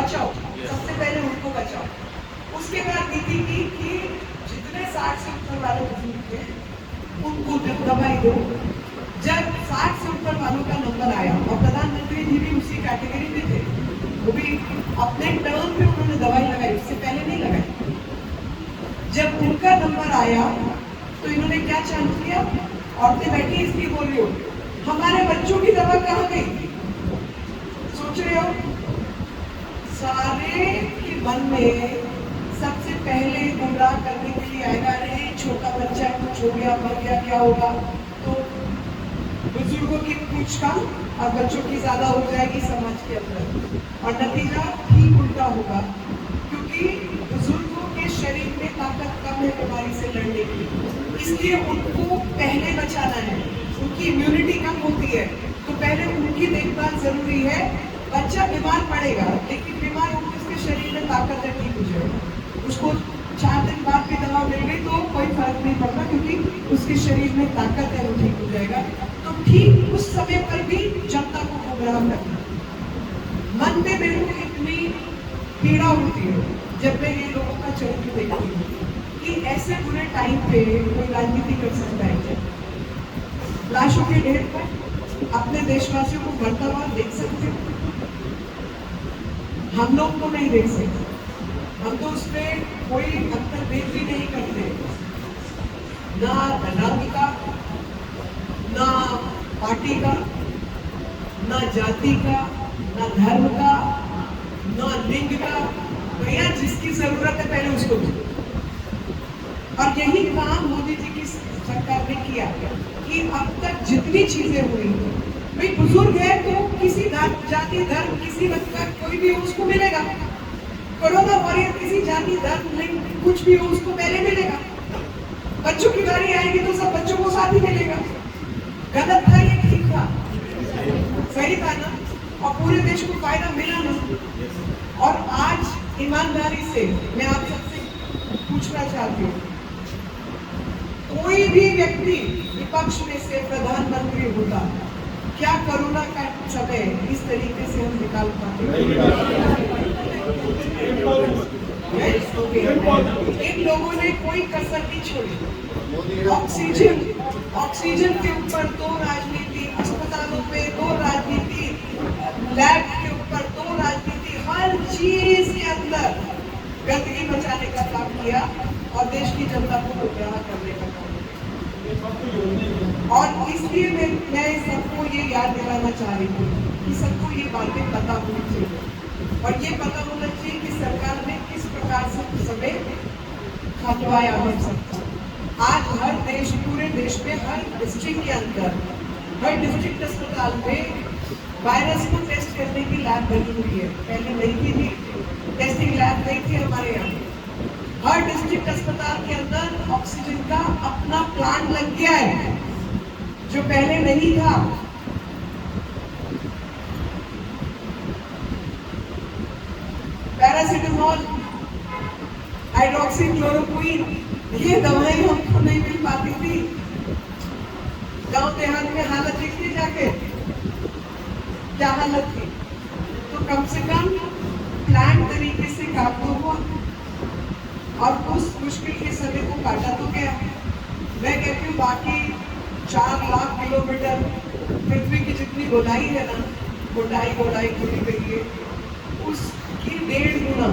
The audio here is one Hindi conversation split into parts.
बचाओ, सबसे पहले उनको बचाओ। उसके बाद नीति की कि जितने 60 से ऊपर वाले बुजुर्ग थे उनको दवाई दो। जब 60 से ऊपर वालों का नंबर आया और प्रधानमंत्री जी भी उसी कैटेगरी में थे, वो भी अपने टर्म पे उन्होंने दवाई लगाई, उससे पहले नहीं लगाई। जब उनका नंबर आया तो इन्होंने क्या चालू किया, औरतें बैठी इसलिए बोल रही हो, हमारे बच्चों की दवा कहाँ गई? सोच रहे हो? सारे के मन में सबसे पहले गुमराह करने के लिए आएगा, अरे छोटा बच्चा कुछ हो गया, मर गया, क्या होगा? तो बुजुर्गों की कुछ कम और बच्चों की ज्यादा हो जाएगी समाज के अंदर, और नतीजा ठीक उल्टा होगा, क्योंकि बुजुर्गों के शरीर में ताकत कम है बीमारी से लड़ने की, इसलिए उनको पहले बचाना है। उनकी इम्यूनिटी कम होती है, तो पहले उनकी देखभाल जरूरी है। बच्चा बीमार पड़ेगा, लेकिन बीमार होकर उसके शरीर में ताकत है, ठीक हो जाएगा। उसको 4 दिन बाद भी दवा मिल गई तो कोई फर्क नहीं पड़ता, क्योंकि उसके शरीर में ताकत है, वो ठीक हो जाएगा। तो ठीक उस समय पर भी जनता को गुमराह करना। मन में मेरे को इतनी पीड़ा होती है जब मैं ये लोगों का चरित्र देखती हूँ कि ऐसे बुरे टाइम पे कोई राजनीति कर सकता है क्या? लाशों के ढेर पर अपने देशवासियों को मरता हुआ देख सकते हो? हम लोग तो नहीं देख सकते, हम तो उसमें कोई अंतर्भेद भी नहीं करते, ना रंग का, ना पार्टी का, ना जाति का, ना धर्म का, ना लिंग का। भैया जिसकी जरूरत है पहले उसको दो। और यही काम मोदी जी की सरकार ने किया कि अब तक जितनी चीजें हुई, भाई बुजुर्ग है तो किसी जाति धर्म किसी रंग का कोई भी हो उसको मिलेगा। कोरोना वॉरियर किसी जाति धर्म लिंग कुछ भी हो उसको पहले मिलेगा। बच्चों की बारी आएगी तो सब बच्चों को साथ ही मिलेगा। गलत था ये, ठीक था, सही था ना? और पूरे देश को फायदा मिला ना? और आज ईमानदारी से मैं आप सबसे पूछना चाहती हूँ, कोई भी व्यक्ति विपक्ष में से प्रधानमंत्री होता, क्या कोरोना का समय इस तरीके से हम निकाल पाते? इन लोगों ने कोई कसर नहीं छोड़ी। ऑक्सीजन के ऊपर 2 राजनीति, अस्पतालों पे 2 राजनीति, लैब के ऊपर 2 राजनीति, हर चीज के अंदर गंदगी मचाने का काम किया और देश की जनता को गुमराह करने का काम किया। और इसलिए मैं सबको ये याद दिलाना चाह रही हूँ कि सबको ये बातें पता होनी चाहिए, और ये पता होना चाहिए कि सरकार ने किस प्रकार से समय खटवाया हम सबको। आज हर देश, पूरे देश में हर डिस्ट्रिक्ट के अंदर, हर डिस्ट्रिक्ट अस्पताल में वायरस को टेस्ट करने की लैब बनी हुई है। पहले नहीं थी, टेस्टिंग लैब नहीं थी हमारे यहाँ। हर डिस्ट्रिक्ट अस्पताल के अंदर ऑक्सीजन का अपना प्लांट लग गया है, जो पहले नहीं था। पैरासिटामोल, हाइड्रोक्सीक्लोरोक्विन, ये दवाएं हमको नहीं मिल पाती थी। गांव देहात में हालत देखिए जाके, क्या हालत थी। तो कम से कम प्लान तरीके से काम तो हुआ और उस मुश्किल के समय को काटा तो गया। मैं कहती हूँ बाकी 4 लाख किलोमीटर पृथ्वी की जितनी गोलाई है ना, गोलाई खुली गई है, उसकी 1.5 गुना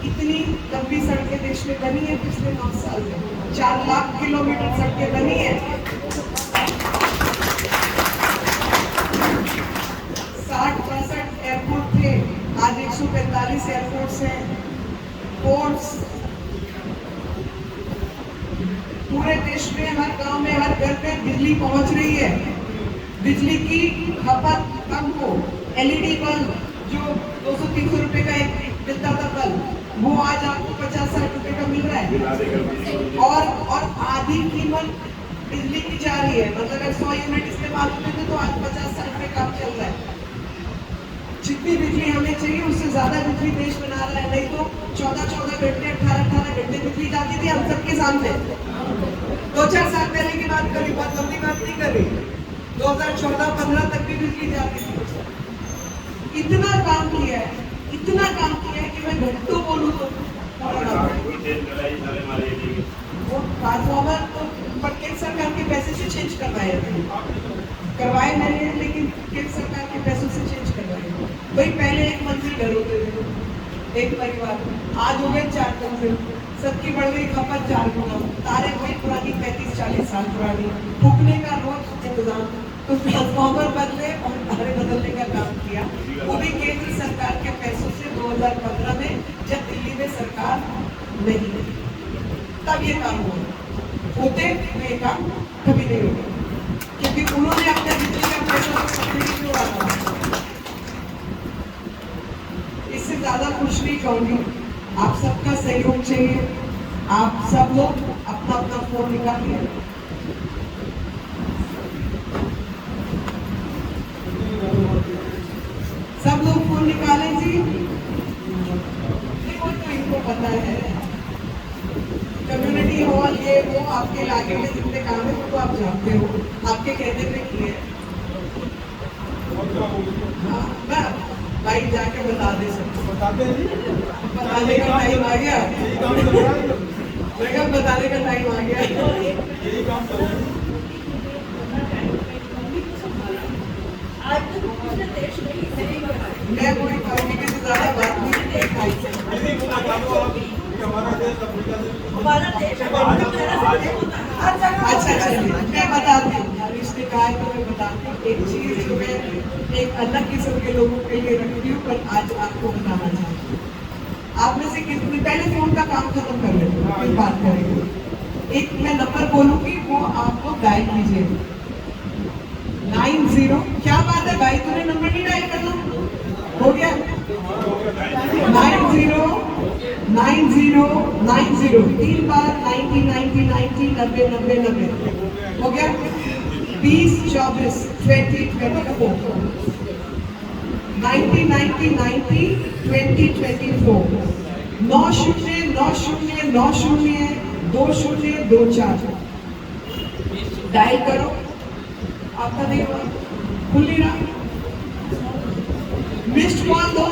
इतनी लंबी सड़कें देश में बनी है पिछले 9 साल में। 4 लाख किलोमीटर सड़कें बनी है। 60-65 एयरपोर्ट थे, आज 145 एयरपोर्ट्स हैं। पोर्ट्स पूरे देश में, हर गांव में, हर घर पे बिजली पहुंच रही है। बिजली की खपत कम हो। LED बल्ब जो 200-300 रुपए का एक मिलता था बल्ब, वो आज आपको 50-60 रुपए का मिल रहा है। और आधी कीमत बिजली की जा रही है। मतलब अगर 100 यूनिट इस्तेमाल होते थे तो आज 50-60 रुपए काम चल रहा है। जितनी बिजली हमें चाहिए उससे ज्यादा बिजली देश बना रहा है। नहीं तो 14-14 घंटे, 18-18 घंटे बिजली जाती थी हम सबके सामने। 2-4 साल पहले की बात करी, बहुत लंबी बात नहीं कर रही। 2014-15 तक भी बिजली जाती थी। इतना काम किया है इतना काम किया है कि मैं घंटों बोलूँ तो वो ट्रांसफॉर्मर तो केंद्र सरकार के पैसे से चेंज करवाए मैंने, लेकिन केंद्र सरकार के पैसों से चेंज करवाए। वही पहले एक मंजिल घर होते थे, एक परिवार, आज हो गए 4 मंजिल, सबकी बढ़ गई खपत 4 गुना, तारे वही पुरानी 35-40 साल पुरानी, फूकने का रोज इंतजाम, तो ट्रांसफॉर्मर बदले और तारे बदलने का काम किया, वो भी केंद्र सरकार के पैसों से 2015 में, जब दिल्ली में सरकार नहीं थी, तब ये काम हुआ। होते तो ये काम कभी नहीं होगा, क्योंकि उन्होंने अपने बिजली का पैसा क्यों रखा। इससे ज्यादा कुछ नहीं कहूंगी, आप सबका सहयोग चाहिए। आप सब लोग अपना अपना फोन निकालिए, सब लोग फोन निकालें जी। देखो तो इनको पता है, कम्युनिटी हॉल ये वो आपके इलाके में जितने काम है वो आप जानते हो, आपके कहने पे किए। हाँ, भाई जाके बता दे सबको, बताने का टाइम आ गया, बताने का टाइम आ गया। मैं कोई पॉलिटिक्स से ज्यादा बात नहीं अच्छा चलिए मैं बताती हूँ, रिश्ते का है तो मैं बताती हूँ। एक चीज जो मैं एक अलग किस्म के लोगों के लिए रखती हूँ, पर आज आपको बताना चाहती हूँ। आप में से कितने पहले फोन का काम खत्म कर लेते हैं, फिर बात करेंगे। एक मैं नंबर बोलूंगी, वो आपको डायल कीजिए, 90। क्या बात है भाई, तूने नंबर नहीं डायल करना, हो गया 90 3 बार 90 90 90 90 90 90 हो गया। 20 24 20 24 90 90 90 20 24 90 90 90 2024 डायल करो। आपका नहीं हुआ, खुल नहीं रहा, मिस्ड कॉल दो।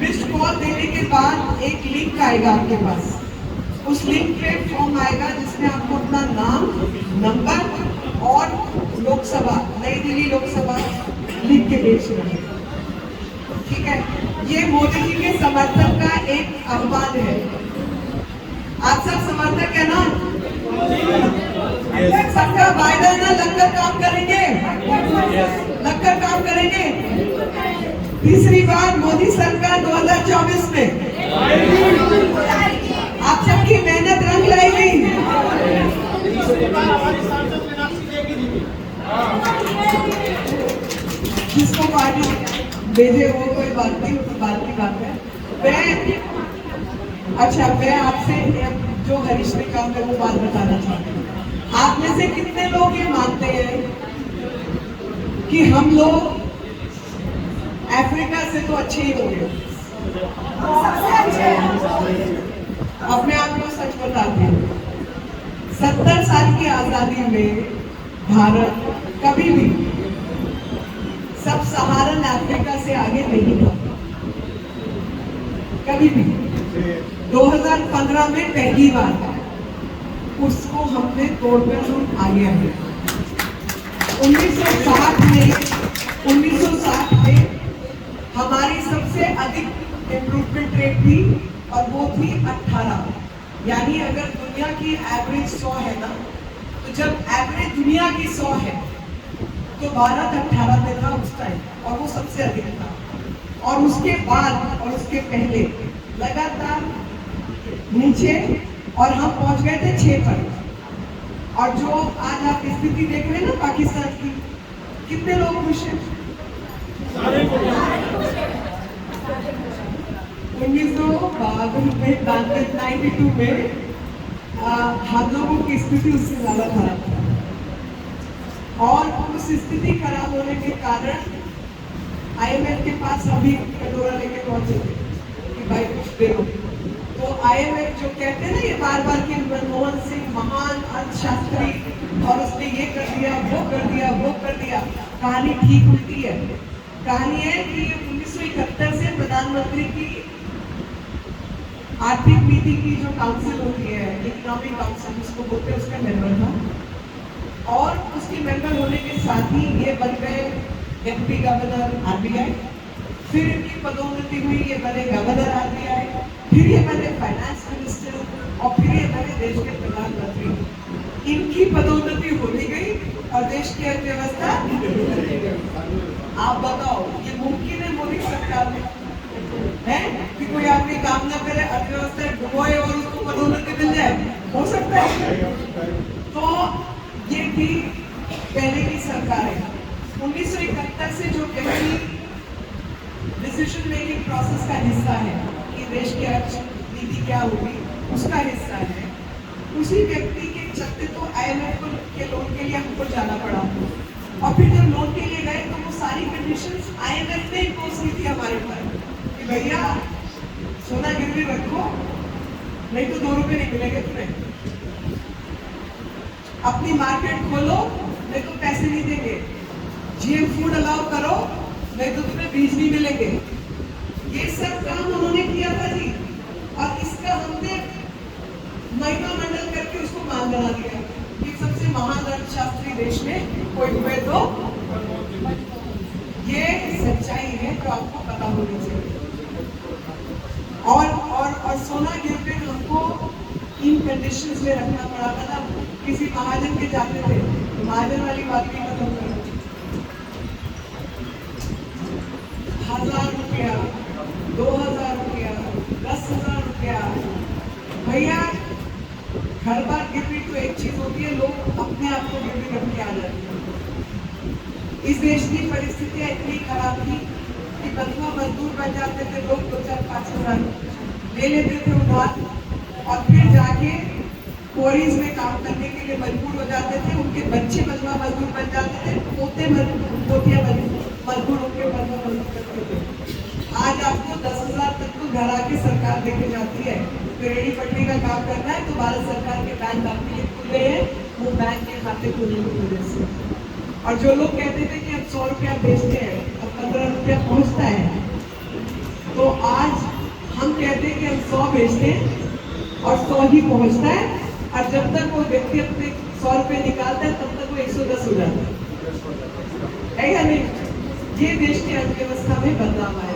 मिस्ड कॉल देने के बाद एक लिंक आएगा आपके पास, उस लिंक पे फॉर्म आएगा जिसमें आपको अपना नाम, नंबर और लोकसभा, नई दिल्ली लोकसभा लिख के भेजना है, ठीक है। ये मोदी जी के समर्थन का एक आह्वान है। आप सब समर्थक है ना? सबका वायदा ना, लगकर काम करेंगे, लगकर काम करेंगे। तीसरी बार मोदी सरकार 2024 में आप सबकी मेहनत रंग लाएगी। जिसको पार्टी भेजे वो कोई बात नहीं, वो बात की बात है। मैं आपसे जो हरीश ने काम है वो बात बताना चाहती हूँ। आप में से कितने लोग ये मानते हैं कि हम लोग अफ्रीका से तो अच्छे ही होंगे? अपने आप को सच बताते हैं, 70 साल की आजादी में भारत कभी भी सब सहारन अफ्रीका से आगे नहीं था, कभी भी। 2015 में पहली बार उसको हमने तोड़कर हम आगे आए। 1960 में हमारी सबसे अधिक इम्प्रूवमेंट रेट थी और वो थी 18। यानी अगर दुनिया की एवरेज 100 है ना, तो जब एवरेज दुनिया की 100 है तो भारत 18 में था उस टाइम, और वो सबसे अधिक था। और उसके बाद और उसके पहले लगातार नीचे, और हम पहुंच गए थे 6 पर। और जो आज आप स्थिति देख रहे हैं ना पाकिस्तान की, कितने लोग खुश हैं? 1992 में हम लोगों की स्थिति उससे ज्यादा खराब थी, और उस स्थिति खराब होने के कारण IMF के पास अभी कटोरा लेके पहुंचे थे कि भाई कुछ दे दो। तो IMF जो कहते हैं ना ये बार बार कि मनमोहन सिंह महान अर्थशास्त्री और उसने ये कर दिया, वो कर दिया, वो कर दिया, कहानी ठीक उल्टी है। कहानी है कि 1971 से प्रधानमंत्री की आर्थिक नीति की जो काउंसिल होती है, इकोनॉमिक काउंसिल जिसको बोलते हैं, उसका मेंबर था। और उसके मेंबर होने के साथ ही ये बन गए डिप्टी गवर्नर आरबीआई, फिर इनकी पदोन्नति हुई, ये बने गवर्नर आरबीआई, फिर ये बने फाइनेंस मिनिस्टर और फिर ये बने देश के प्रधानमंत्री। इनकी पदोन्नति होती गई और देश की अर्थव्यवस्था, आप बताओ ये मुमकिन है मोदी सरकार में है कि कोई आदमी काम ना करे, अर्थव्यवस्था डुबोए और उसको पदोन्नति मिल जाए? हो सकता है? तो ये थी पहले की सरकार है। 1971 से जो व्यक्ति डिसीजन मेकिंग प्रोसेस का हिस्सा है कि देश की नीति क्या होगी, उसका हिस्सा है, उसी व्यक्ति के चलते तो IMF के लोन के लिए हमको जाना पड़ा। और फिर जब लोन के लिए गए तो वो सारी कंडीशंस IMF ने इम्पोज की थी हमारे ऊपर कि भैया सोना गिरवी रखो, नहीं तो 2 रुपए नहीं मिलेंगे तुम्हें, अपनी मार्केट खोलो, नहीं तो पैसे नहीं देंगे, GM फूड अलाउ करो, नहीं तो तुम्हें बीज नहीं मिलेंगे। ये सब काम उन्होंने किया था जी, और इसका हमने महिमा मंडल करके उसको मान बना दिया कि सबसे महान अर्थशास्त्री देश में कोई हुए तो। ये सच्चाई है जो आपको पता होनी चाहिए। और सोना गिरवी हमको इन कंडीशंस में रखना पड़ा था। किसी महाजन के जाते थे, महाजन वाली बात भी खत्म करो, 1000 रुपया, 2000 रुपया, 10,000 रुपया, भैया हर बार गिरवी तो एक चीज होती है, लोग अपने आप को गिरवी रख के आ जाते हैं। इस देश की परिस्थितियां इतनी खराब थी कि बंधुआ मजदूर बन जाते थे लोग, 2-4-5 हजार ले लेते थे उधार, और फिर जाके क्वारीज में काम करने के लिए मजबूर हो जाते थे। उनके बच्चे बंधुआ मजदूर बन जाते थे, पोतियां मजदूर उनके बंधुआ मजदूर करते थे। आज आपको 10,000 तक तो घर आके सरकार देके जाती है। रेडी पटरी का काम करना है तो भारत सरकार के बैंक आपके लिए खुल गए हैं, वो बैंक के खाते खुलने की वजह से। और जो लोग कहते थे कि हम 100 रुपया बेचते हैं और 15 रुपया पहुंचता है, तो आज हम कहते हैं कि हम 100 बेचते हैं और 100 ही पहुंचता है। और जब तक वो व्यक्ति अपने 100 रुपये निकालता है तब तक वो 110 हो जाता है या नहीं? ये देश की अर्थव्यवस्था में बदलाव आया।